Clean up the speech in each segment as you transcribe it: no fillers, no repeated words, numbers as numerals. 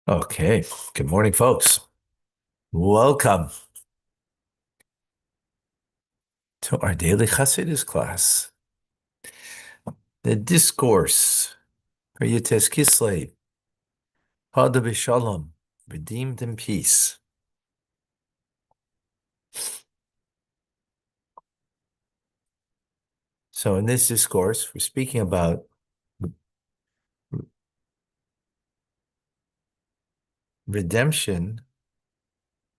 Okay. Good morning, folks. Welcome to our daily Chassidus class. The discourse for Yutes Kislev, Hada B'Shalom, redeemed in peace. So in this discourse, we're speaking about redemption,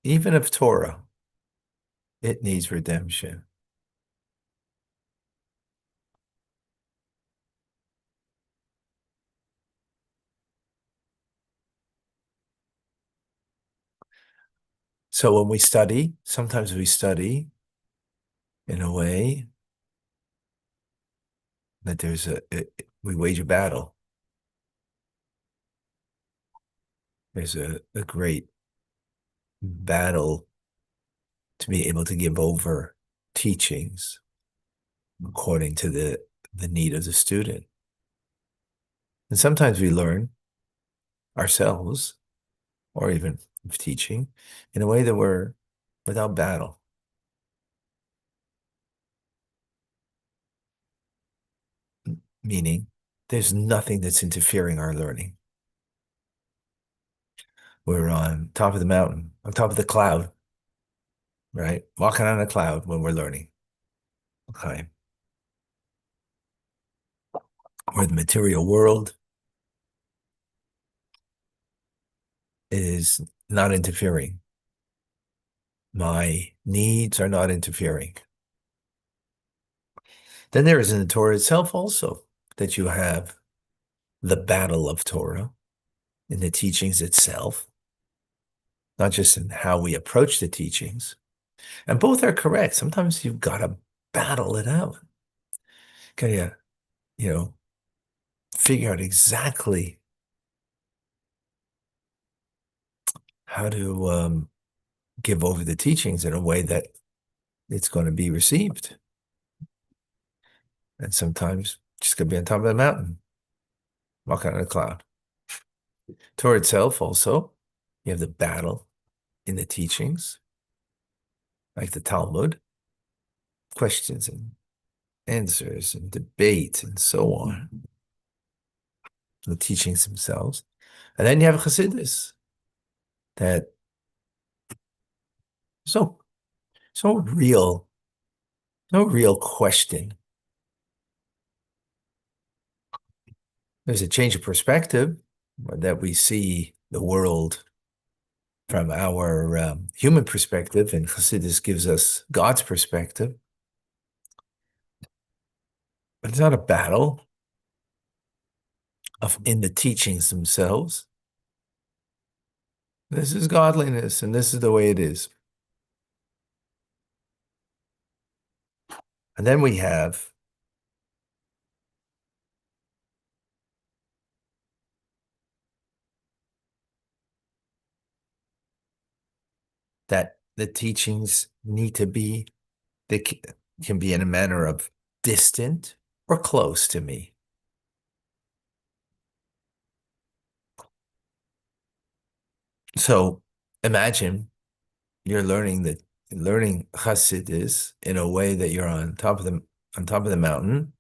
even of Torah. It needs redemption. So when we study, sometimes we study in a way that we wage a battle. There's a great battle to be able to give over teachings according to the need of the student. And sometimes we learn ourselves, or even teaching, in a way that we're without battle. Meaning, there's nothing that's interfering our learning. We're on top of the mountain, on top of the cloud, right? Walking on a cloud when we're learning. Okay. Or the material world is not interfering. My needs are not interfering. Then there is in the Torah itself also that you have the battle of Torah in the teachings itself, not just in how we approach the teachings. And both are correct. Sometimes you've got to battle it out. Got to, figure out exactly how to give over the teachings in a way that it's going to be received. And sometimes just going to be on top of the mountain, walking on a cloud. Torah itself also, you have the battle in the teachings, like the Talmud, questions and answers and debate and so on, the teachings themselves. And then you have Chassidus, that so so real, no real question. There's a change of perspective that we see the world from our human perspective, and Chassidus gives us God's perspective. But it's not a battle in the teachings themselves. This is godliness, and this is the way it is. And then we have that the teachings need to be, they can be in a manner of distant or close to me. So imagine you're learning Chassidus in a way that you're on top of the mountain.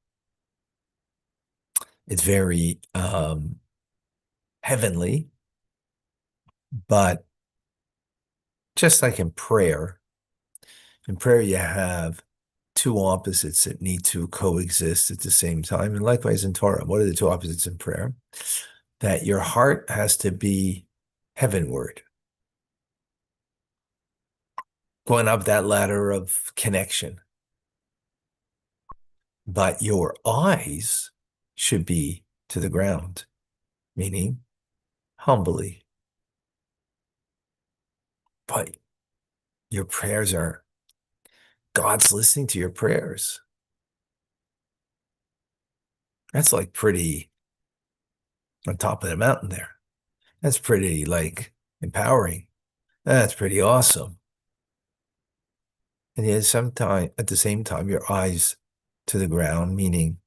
It's very heavenly, but just like in prayer you have two opposites that need to coexist at the same time. And likewise in Torah, what are the two opposites in prayer? That your heart has to be heavenward, going up that ladder of connection. But your eyes should be to the ground, meaning humbly. But your prayers are, God's listening to your prayers. That's like pretty on top of the mountain there. That's pretty like empowering. That's pretty awesome. And yet at the same time, your eyes to the ground, meaning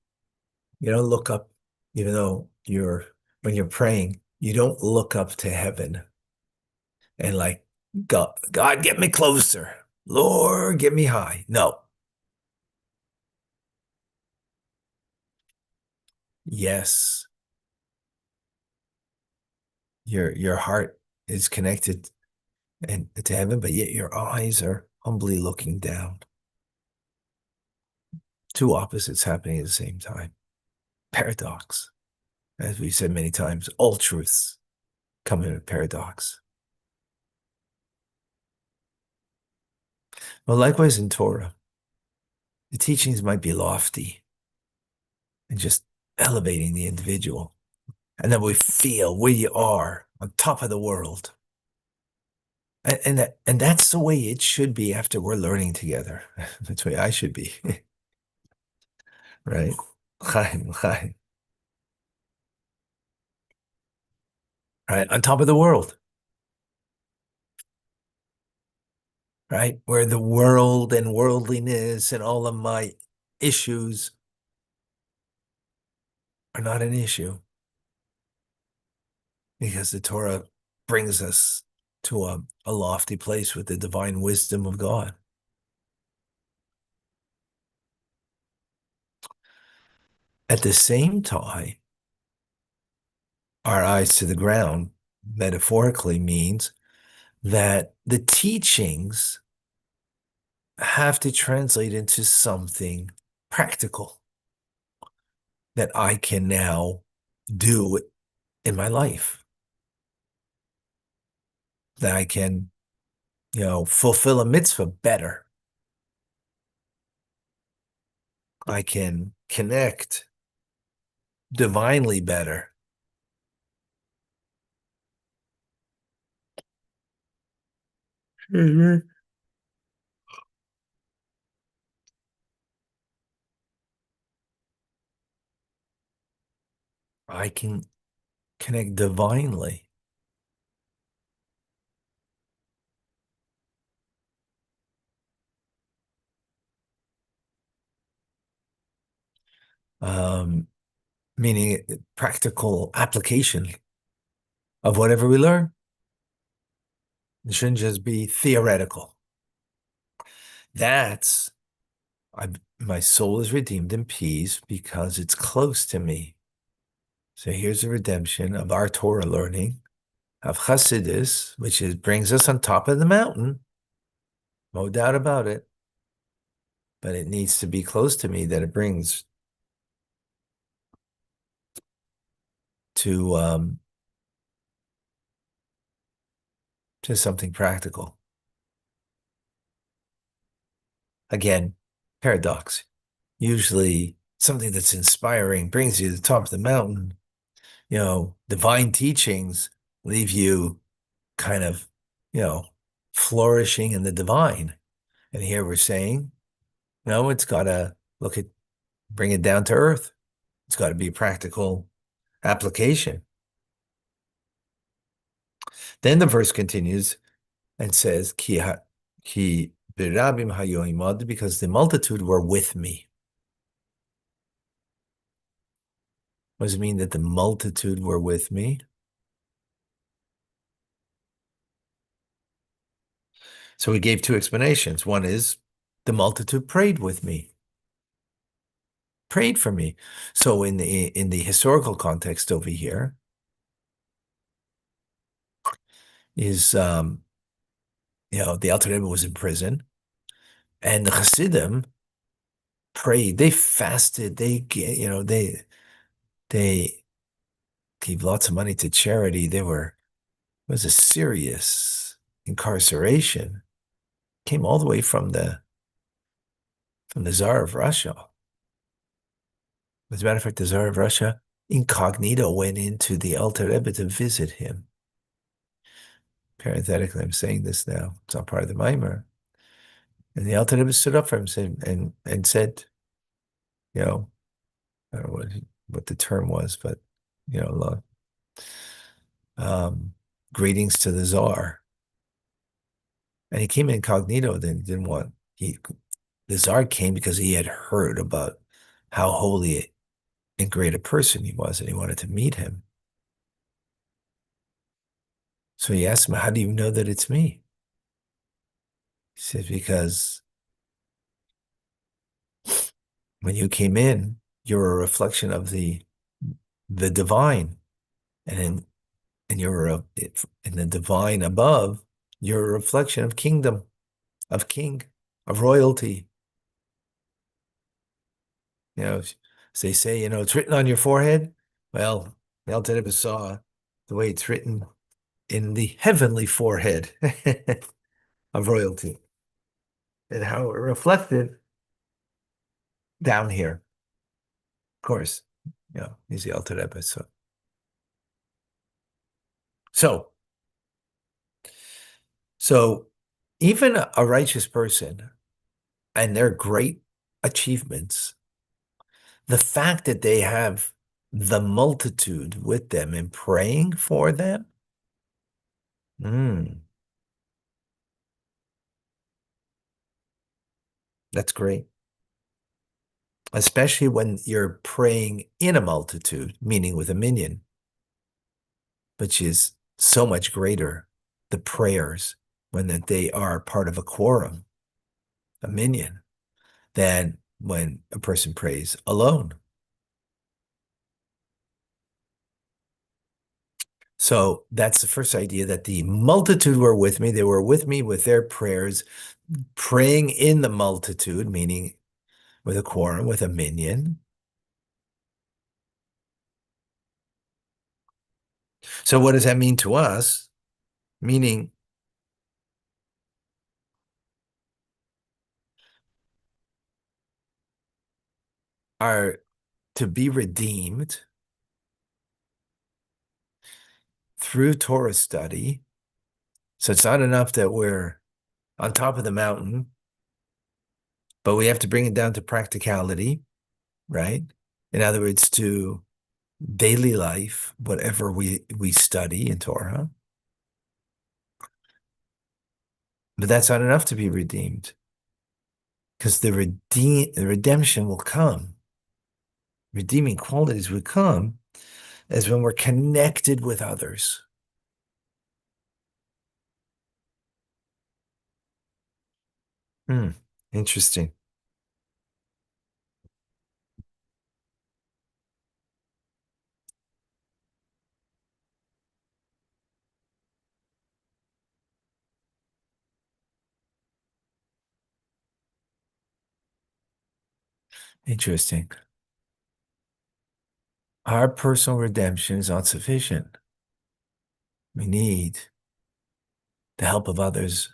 you don't look up, even though when you're praying, You don't look up to heaven and like, God, get me closer. Lord, get me high. No. Yes, your heart is connected and to heaven, but yet your eyes are humbly looking down. Two opposites happening at the same time. Paradox. As we said many times, all truths come in a paradox. Well, likewise in Torah, the teachings might be lofty and just elevating the individual. And then we feel we are on top of the world. And that's the way it should be after we're learning together. That's the way I should be. Right? Chaim, chaim. Right? On top of the world. Right? Where the world and worldliness and all of my issues are not an issue. Because the Torah brings us to a lofty place with the divine wisdom of God. At the same time, our eyes to the ground metaphorically means that the teachings have to translate into something practical that I can now do in my life, that I can, fulfill a mitzvah better. I can connect divinely better. Mm-hmm. I can connect divinely. Um, Meaning practical application of whatever we learn. It shouldn't just be theoretical. That's my soul is redeemed in peace because it's close to me. So here's the redemption of our Torah learning, of Chassidus, which brings us on top of the mountain. No doubt about it. But it needs to be close to me that it brings to something practical. Again, paradox. Usually something that's inspiring brings you to the top of the mountain. Divine teachings leave you kind of, flourishing in the divine. And here we're saying, no, it's got to bring it down to earth. It's got to be a practical application. Then the verse continues and says, ki birabim hayoimad, because the multitude were with me. What does it mean that the multitude were with me? So we gave two explanations. One is the multitude prayed with me, prayed for me. So in the historical context over here is, the Alter Rebbe was in prison, and the Chassidim prayed. They fasted. They gave lots of money to charity. It was a serious incarceration. Came all the way from the Tsar of Russia. As a matter of fact, the Tsar of Russia incognito went into the Alter Rebbe to visit him. Parenthetically, I'm saying this now. It's not part of the Maimer. And the Alter Rebbe stood up for him and said, I don't know what the term was, but greetings to the Tsar. And he came incognito. Then didn't want the Tsar came because he had heard about how holy and great a person he was, and he wanted to meet him. So he asked him, how do you know that it's me? He said, because when you came in, you're a reflection of the divine. And in the divine above, you're a reflection of kingdom, of king, of royalty. As they say, it's written on your forehead. Well, the Alter Rebbe saw the way it's written in the heavenly forehead of royalty and how it reflected down here. Of course, he's the Alter Rebbe. So, so even a righteous person and their great achievements, the fact that they have the multitude with them and praying for them, that's great. Especially when you're praying in a multitude, meaning with a minyan, which is so much greater, the prayers, when that they are part of a quorum, a minyan, than when a person prays alone. So that's the first idea, that the multitude were with me. They were with me with their prayers, praying in the multitude, meaning with a quorum, with a minyan. So what does that mean to us? Meaning, are to be redeemed through Torah study. So it's not enough that we're on top of the mountain, but we have to bring it down to practicality, right? In other words, to daily life, whatever we study in Torah. But that's not enough to be redeemed, because the redemption will come. Redeeming qualities would come as when we're connected with others. Interesting. Interesting. Our personal redemption is not sufficient. We need the help of others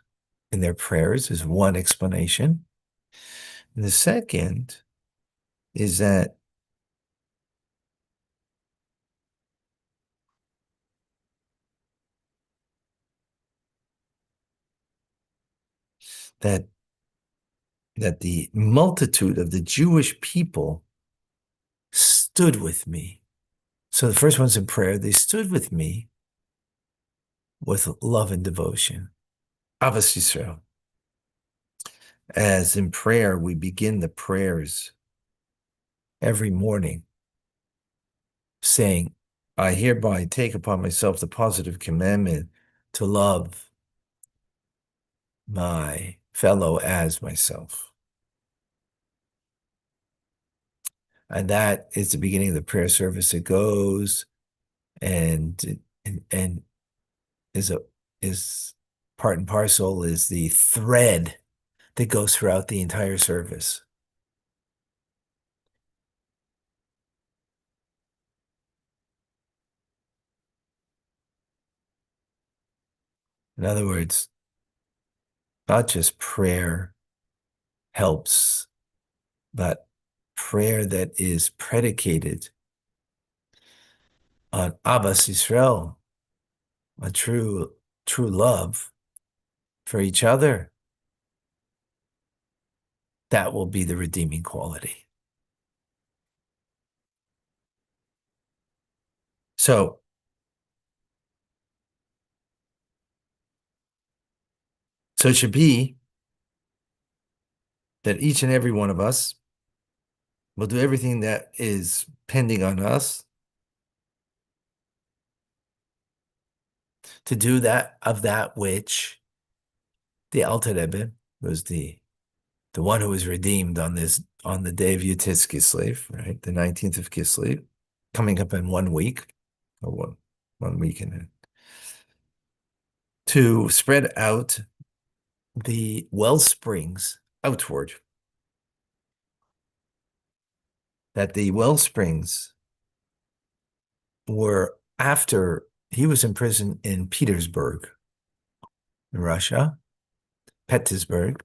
in their prayers, is one explanation. And the second is that that the multitude of the Jewish people stood with me. So the first ones in prayer, they stood with me with love and devotion. Ahavas Yisrael. As in prayer, we begin the prayers every morning saying, I hereby take upon myself the positive commandment to love my fellow as myself. And that is the beginning of the prayer service. It goes and is part and parcel, is the thread that goes throughout the entire service. In other words, not just prayer helps, but prayer that is predicated on Ahavas Yisrael, a true love for each other. That will be the redeeming quality. So it should be that each and every one of us will do everything that is pending on us to do that of that which the Alter Rebbe was the one who was redeemed on the day of Yud Kislev, right? The 19th of Kislev, coming up in 1 week, or one week in it, to spread out the well springs outward. That the well springs were after he was in prison in Petersburg, in Russia, Petersburg,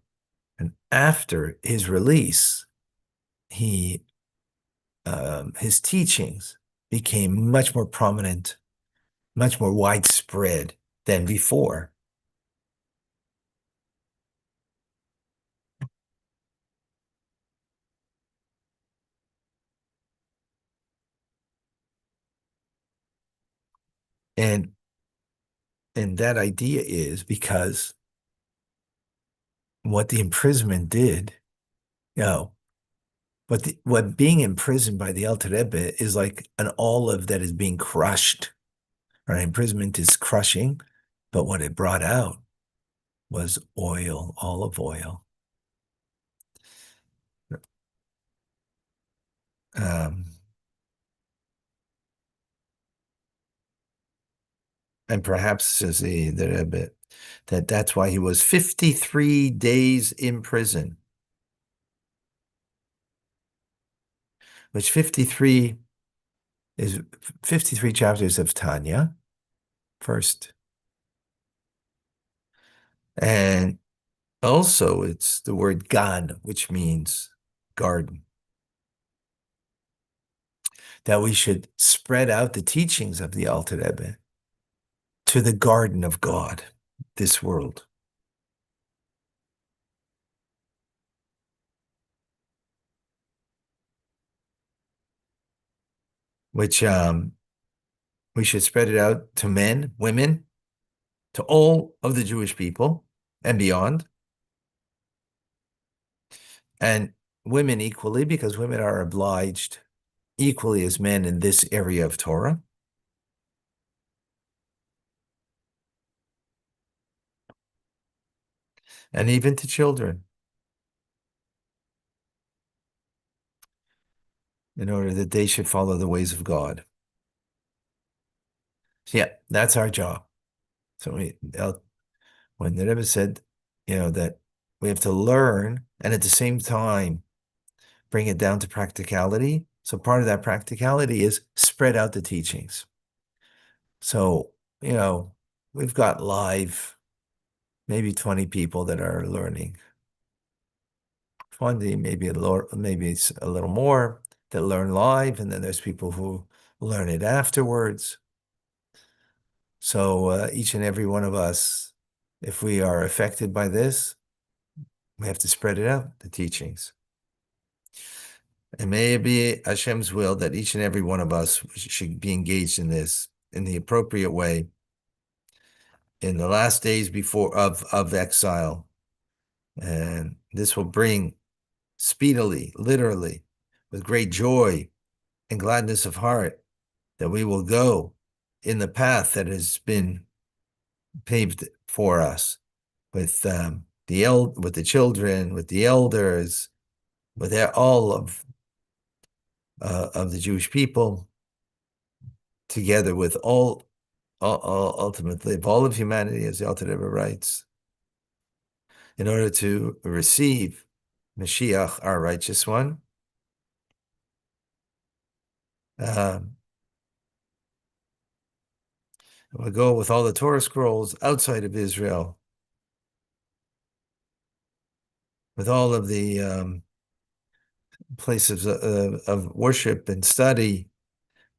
and after his release, his teachings became much more prominent, much more widespread than before. And that idea is because what the imprisonment did, you know, what being imprisoned by the Alter Rebbe is like an olive that is being crushed. Right? Imprisonment is crushing, but what it brought out was oil, olive oil. Um, and perhaps, says the Rebbe, that's why he was 53 days in prison, which 53 is 53 chapters of Tanya, first. And also it's the word gan, which means garden. That we should spread out the teachings of the Alter Rebbe to the garden of God, this world. Which we should spread it out to men, women, to all of the Jewish people and beyond. And women equally, because women are obliged equally as men in this area of Torah. And even to children, in order that they should follow the ways of God. So yeah, that's our job. So when the Rebbe said, that we have to learn and at the same time bring it down to practicality. So part of that practicality is spread out the teachings. So, we've got live, maybe 20 people that are learning. 20, maybe it's a little more that learn live, and then there's people who learn it afterwards. So each and every one of us, if we are affected by this, we have to spread it out, the teachings. And may it be Hashem's will that each and every one of us should be engaged in this in the appropriate way in the last days before of exile. And this will bring speedily, literally, with great joy and gladness of heart, that we will go in the path that has been paved for us with with the children, with the elders, with all of the Jewish people, together with ultimately of all of humanity, as the Alter Rebbe writes, in order to receive Mashiach, our righteous one. We'll go with all the Torah scrolls outside of Israel, with all of the places of worship and study,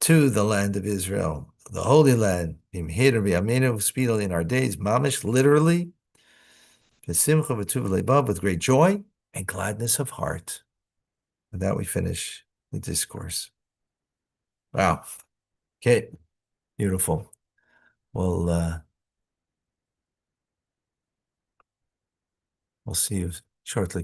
to the land of Israel, the Holy Land, speedily in our days, mamish, literally, with great joy and gladness of heart. With that, we finish the discourse. Wow. Okay. Beautiful. We'll see you shortly.